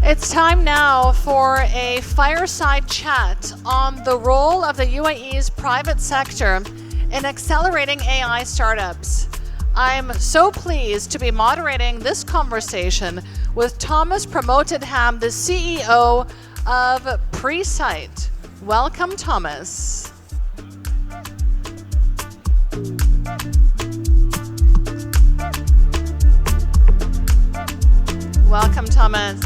It's time now for a fireside chat on the role of the UAE's private sector in accelerating AI startups. I'm so pleased to be moderating this conversation with Thomas Promotedham, the CEO of Presight. Welcome, Thomas. Welcome, Thomas.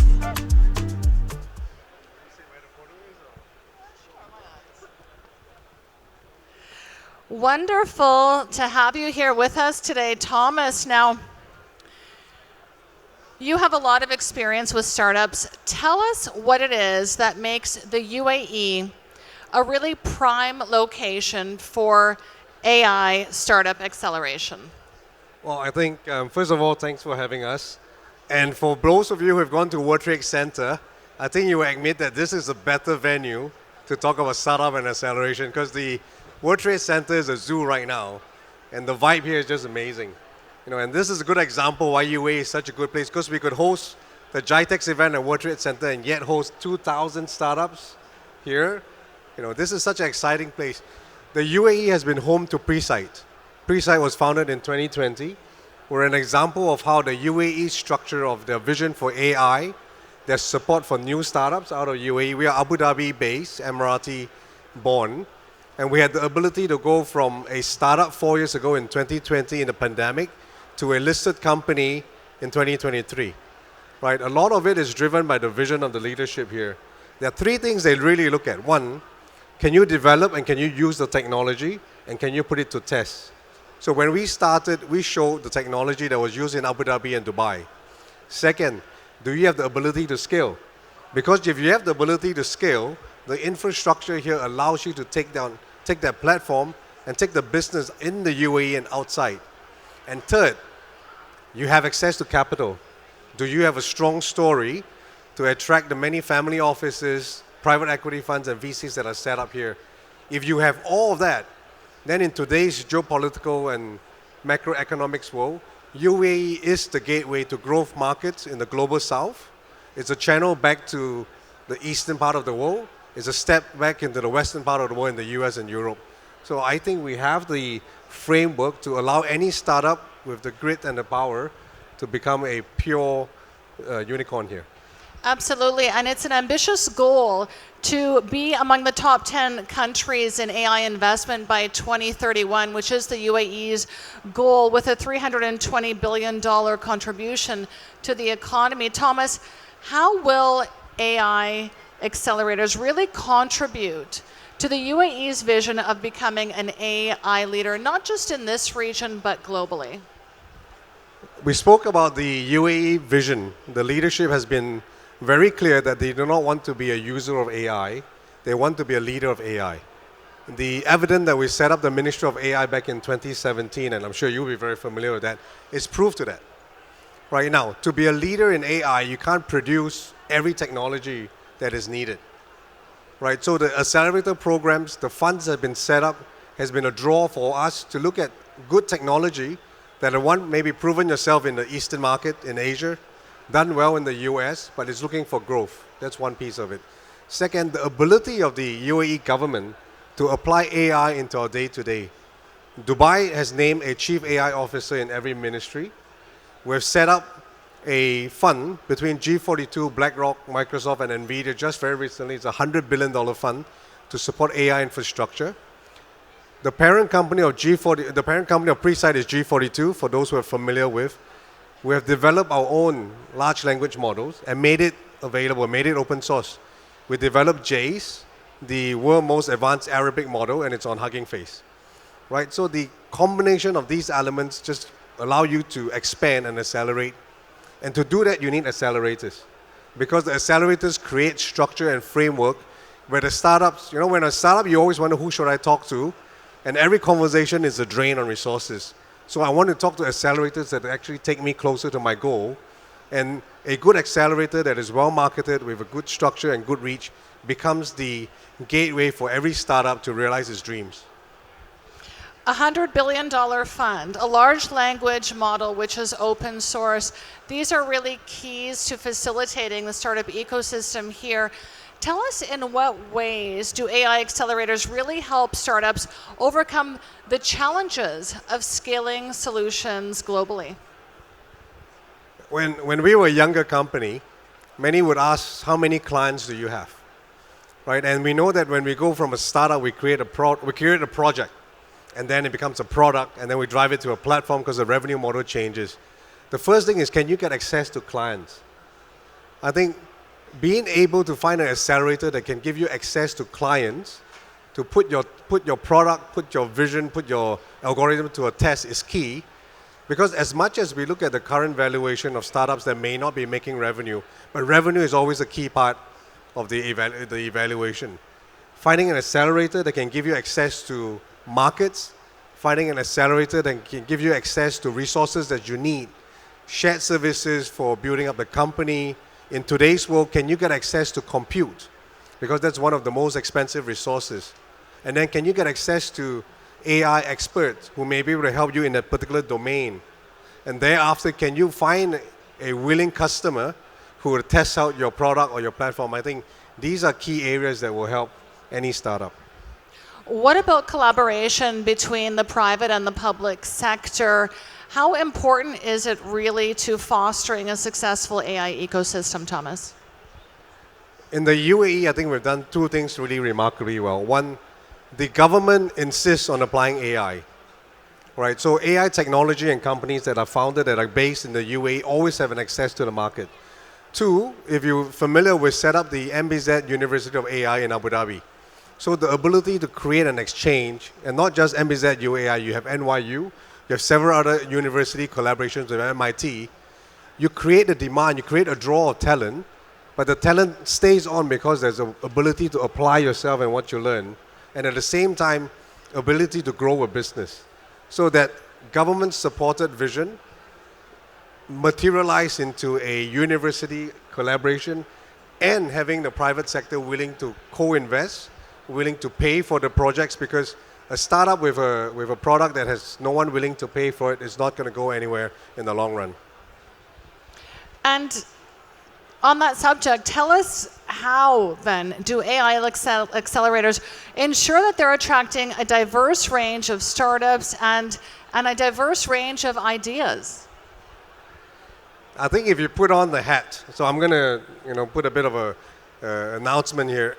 Wonderful to have you here with us today, Thomas. Now, you have a lot of experience with startups. Tell us what it is that makes the UAE a really prime location for AI startup acceleration. Well, I think, first of all, thanks for having us. And for those of you who have gone to World Trade Center, I think you will admit that this is a better venue to talk about startup and acceleration because the World Trade Center is a zoo right now, and the vibe here is just amazing. And this is a good example why UAE is such a good place because we could host the GITEX event at World Trade Center and yet host 2,000 startups here. This is such an exciting place. The UAE has been home to Presight. Presight was founded in 2020. We're an example of how the UAE structure of their vision for AI, their support for new startups out of UAE. We are Abu Dhabi based, Emirati born. And we had the ability to go from a startup 4 years ago in 2020 in the pandemic to a listed company in 2023. Right? A lot of it is driven by the vision of the leadership here. There are three things they really look at. One, can you develop and can you use the technology and can you put it to test? So when we started, we showed the technology that was used in Abu Dhabi and Dubai. Second, do you have the ability to scale? Because if you have the ability to scale, the infrastructure here allows you to take that platform and take the business in the UAE and outside. And third, you have access to capital. Do you have a strong story to attract the many family offices, private equity funds, and VCs that are set up here? If you have all of that, then in today's geopolitical and macroeconomics world, UAE is the gateway to growth markets in the global south. It's a channel back to the eastern part of the world. It's a step back into the western part of the world in the US and Europe. So I think we have the framework to allow any startup with the grit and the power to become a pure unicorn here. Absolutely, and it's an ambitious goal to be among the top 10 countries in AI investment by 2031, which is the UAE's goal with a $320 billion contribution to the economy. Thomas, how will AI accelerators really contribute to the UAE's vision of becoming an AI leader, not just in this region, but globally? We spoke about the UAE vision. The leadership has been very clear that they do not want to be a user of AI. They want to be a leader of AI. The evidence that we set up the Ministry of AI back in 2017, and I'm sure you'll be very familiar with that, is proof to that. Right now, to be a leader in AI, you can't produce every technology that is needed. Right? So the accelerator programs, the funds that have been set up, has been a draw for us to look at good technology that one maybe proven yourself in the Eastern market, in Asia, done well in the US, but it's looking for growth. That's one piece of it. Second, the ability of the UAE government to apply AI into our day-to-day. Dubai has named a chief AI officer in every ministry. We've set up a fund between G42, BlackRock, Microsoft, and NVIDIA just very recently. It's a $100 billion fund to support AI infrastructure. The parent company of Presight is G42, for those who are familiar with. We have developed our own large language models and made it available, made it open source. We developed JACE, the world's most advanced Arabic model, and it's on Hugging Face. Right? So the combination of these elements just allow you to expand and accelerate. And to do that, you need accelerators. Because the accelerators create structure and framework where the startups, when a startup, you always wonder who should I talk to? And every conversation is a drain on resources. So I want to talk to accelerators that actually take me closer to my goal. And a good accelerator that is well marketed with a good structure and good reach becomes the gateway for every startup to realize its dreams. a $100 billion fund, a large language model which is open source. These are really keys to facilitating the startup ecosystem here. Tell us, in what ways do AI accelerators really help startups overcome the challenges of scaling solutions globally? When we were a younger company, many would ask, how many clients do you have? Right? And we know that when we go from a startup, we create a project, and then it becomes a product, and then we drive it to a platform because the revenue model changes. The first thing is, can you get access to clients? I think being able to find an accelerator that can give you access to clients, to put your product, put your vision, put your algorithm to a test is key. Because as much as we look at the current valuation of startups that may not be making revenue, but revenue is always a key part of the evaluation. Finding an accelerator that can give you access to markets, finding an accelerator that can give you access to resources that you need, shared services for building up the company. In today's world, can you get access to compute? Because that's one of the most expensive resources. And then can you get access to AI experts who may be able to help you in a particular domain? And thereafter, can you find a willing customer who will test out your product or your platform? I think these are key areas that will help any startup. What about collaboration between the private and the public sector? How important is it really to fostering a successful AI ecosystem, Thomas? In the UAE, I think we've done two things really remarkably well. One, the government insists on applying AI. Right? So AI technology and companies that are founded, that are based in the UAE, always have an access to the market. Two, if you're familiar with set up the MBZ University of AI in Abu Dhabi. So the ability to create an exchange, and not just MBZ UAI, you have NYU, you have several other university collaborations with MIT. You create a demand, you create a draw of talent, but the talent stays on because there's an ability to apply yourself and what you learn, and at the same time, ability to grow a business. So that government-supported vision materialize into a university collaboration, and having the private sector willing to co-invest, willing to pay for the projects, because a startup with a product that has no one willing to pay for it is not going to go anywhere in the long run. And on that subject, tell us how then do AI accelerators ensure that they're attracting a diverse range of startups and a diverse range of ideas? I think if you put on the hat, so I'm going to put a bit of a announcement here.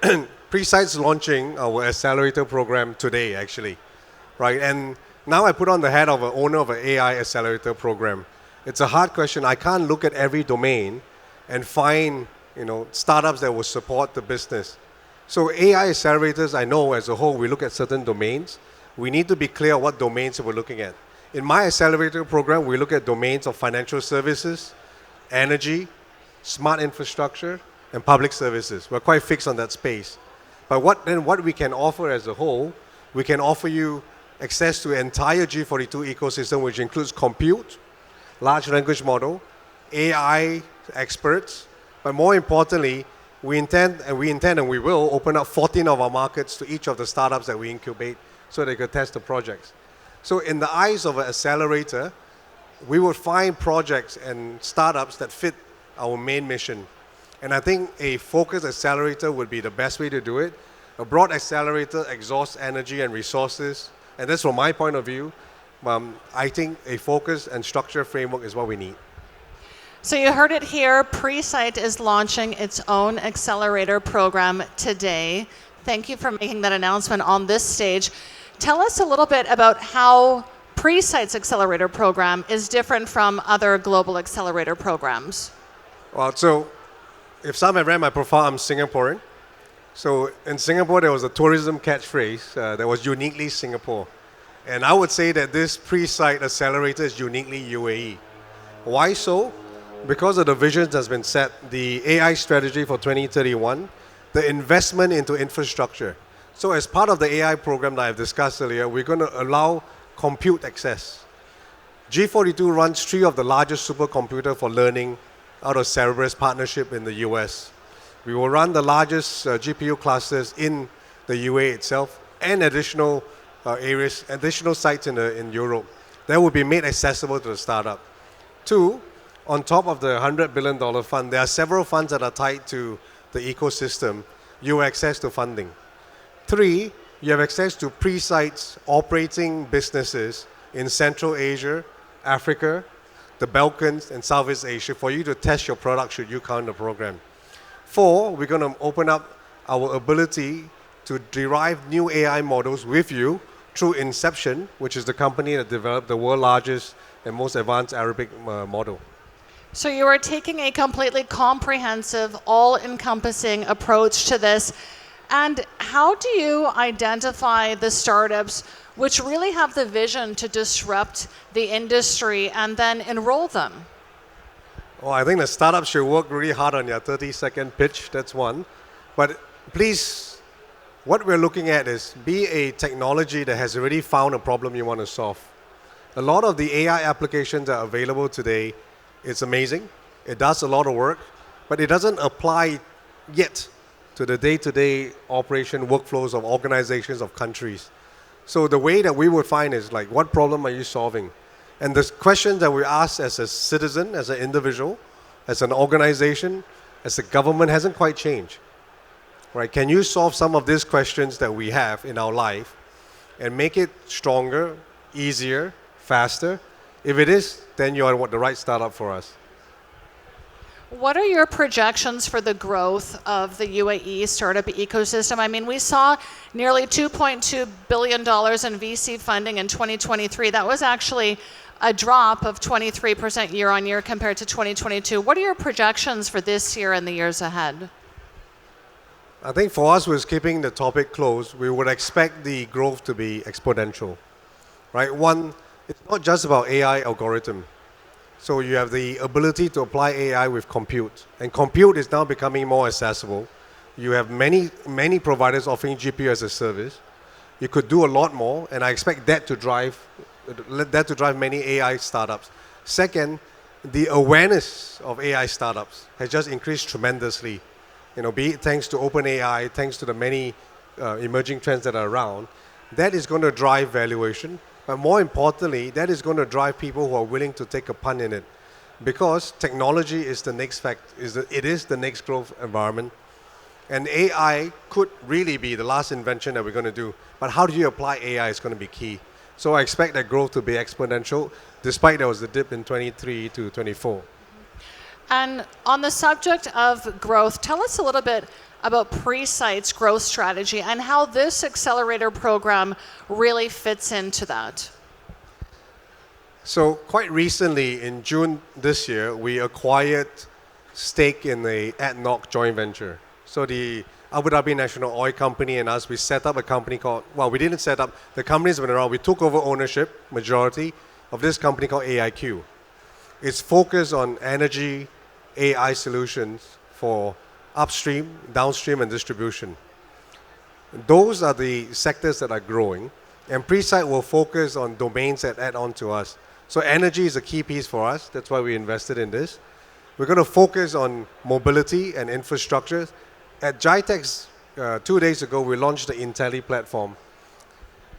Presight's launching our accelerator program today, actually, right? And now I put on the hat of an owner of an AI accelerator program. It's a hard question. I can't look at every domain and find startups that will support the business. So AI accelerators, I know as a whole, we look at certain domains. We need to be clear what domains we're looking at. In my accelerator program, we look at domains of financial services, energy, smart infrastructure, and public services. We're quite fixed on that space. But what we can offer as a whole, we can offer you access to the entire G42 ecosystem, which includes compute, large language model, AI experts, but more importantly, we intend and we will open up 14 of our markets to each of the startups that we incubate so they could test the projects. So in the eyes of an accelerator, we would find projects and startups that fit our main mission. And I think a focused accelerator would be the best way to do it. A broad accelerator exhausts energy and resources, and that's from my point of view. I think a focused and structured framework is what we need. So you heard it here, Presight is launching its own accelerator program today. Thank you for making that announcement on this stage. Tell us a little bit about how Presight's accelerator program is different from other global accelerator programs. Well, so if some have read my profile, I'm Singaporean. So in Singapore, there was a tourism catchphrase that was uniquely Singapore. And I would say that this Presight accelerator is uniquely UAE. Why so? Because of the vision that's been set, the AI strategy for 2031, the investment into infrastructure. So as part of the AI program that I've discussed earlier, we're going to allow compute access. G42 runs 3 of the largest supercomputers for learning out of Cerebras partnership in the US. We will run the largest GPU clusters in the UAE itself and additional areas, additional sites in Europe that will be made accessible to the startup. Two, on top of the $100 billion fund, there are several funds that are tied to the ecosystem. You have access to funding. Three, you have access to Presight's operating businesses in Central Asia, Africa, the Balkans, and Southeast Asia for you to test your product should you count the program. Four, we're going to open up our ability to derive new AI models with you through Inception, which is the company that developed the world's largest and most advanced Arabic model. So you are taking a completely comprehensive, all-encompassing approach to this. And how do you identify the startups which really have the vision to disrupt the industry and then enroll them? Well, I think the startups should work really hard on your 30-second pitch. That's one. But please, what we're looking at is be a technology that has already found a problem you want to solve. A lot of the AI applications that are available today, it's amazing. It does a lot of work, but it doesn't apply yet to the day-to-day operation workflows of organizations of countries. So the way that we would find is like, what problem are you solving? And the questions that we ask as a citizen, as an individual, as an organization, as a government hasn't quite changed. Right? Can you solve some of these questions that we have in our life and make it stronger, easier, faster? If it is, then you are the right startup for us. What are your projections for the growth of the UAE startup ecosystem? I mean, we saw nearly $2.2 billion in VC funding in 2023. That was actually a drop of 23% year on year compared to 2022. What are your projections for this year and the years ahead? I think for us, who's keeping the topic close, we would expect the growth to be exponential. Right? One, it's not just about AI algorithm. So you have the ability to apply AI with compute. And compute is now becoming more accessible. You have many providers offering GPU as a service. You could do a lot more, and I expect that to drive many AI startups. Second, the awareness of AI startups has just increased tremendously. Be it thanks to OpenAI, thanks to the many emerging trends that are around. That is going to drive valuation. But more importantly, that is going to drive people who are willing to take a punt in it, because technology is the next it is the next growth environment, and AI could really be the last invention that we're going to do. But how do you apply AI is going to be key. So I expect that growth to be exponential, despite there was a dip in 23 to 24. And on the subject of growth, tell us a little bit about Presight's growth strategy and how this accelerator program really fits into that. So quite recently, in June this year, we acquired stake in the ADNOC joint venture. So the Abu Dhabi National Oil Company and us, we set up a company called, well, we didn't set up, the company's been around, we took over ownership, majority, of this company called AIQ. It's focused on energy, AI solutions for upstream, downstream, and distribution. Those are the sectors that are growing, and Presight will focus on domains that add on to us. So energy is a key piece for us. That's why we invested in this. We're going to focus on mobility and infrastructure. At GITEX 2 days ago, we launched the Intelli platform.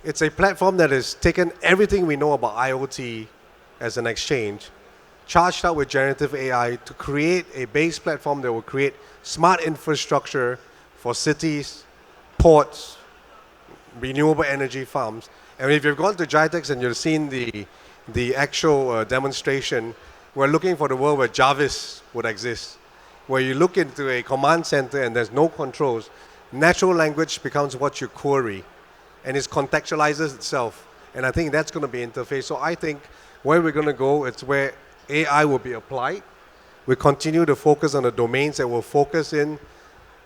It's a platform that has taken everything we know about IoT as an exchange, charged up with generative AI to create a base platform that will create smart infrastructure for cities, ports, renewable energy farms. And if you've gone to GITEX and you've seen the actual demonstration, we're looking for the world where Jarvis would exist, where you look into a command center and there's no controls. Natural language becomes what you query, and it contextualizes itself. And I think that's going to be interface. So I think where we're going to go, it's where AI will be applied. We continue to focus on the domains that will focus in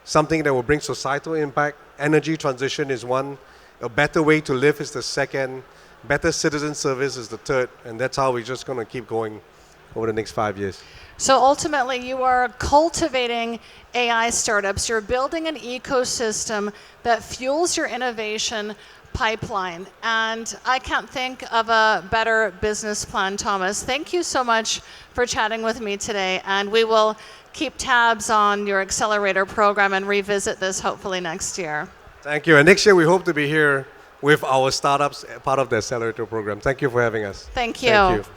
something that will bring societal impact. Energy transition is one. A better way to live is the second. Better citizen service is the third. And that's how we're just going to keep going over the next 5 years. So ultimately, you are cultivating AI startups. You're building an ecosystem that fuels your innovation pipeline. And I can't think of a better business plan, Thomas. Thank you so much for chatting with me today. And we will keep tabs on your accelerator program and revisit this hopefully next year. Thank you. And next year, we hope to be here with our startups part of the accelerator program. Thank you for having us. Thank you. Thank you.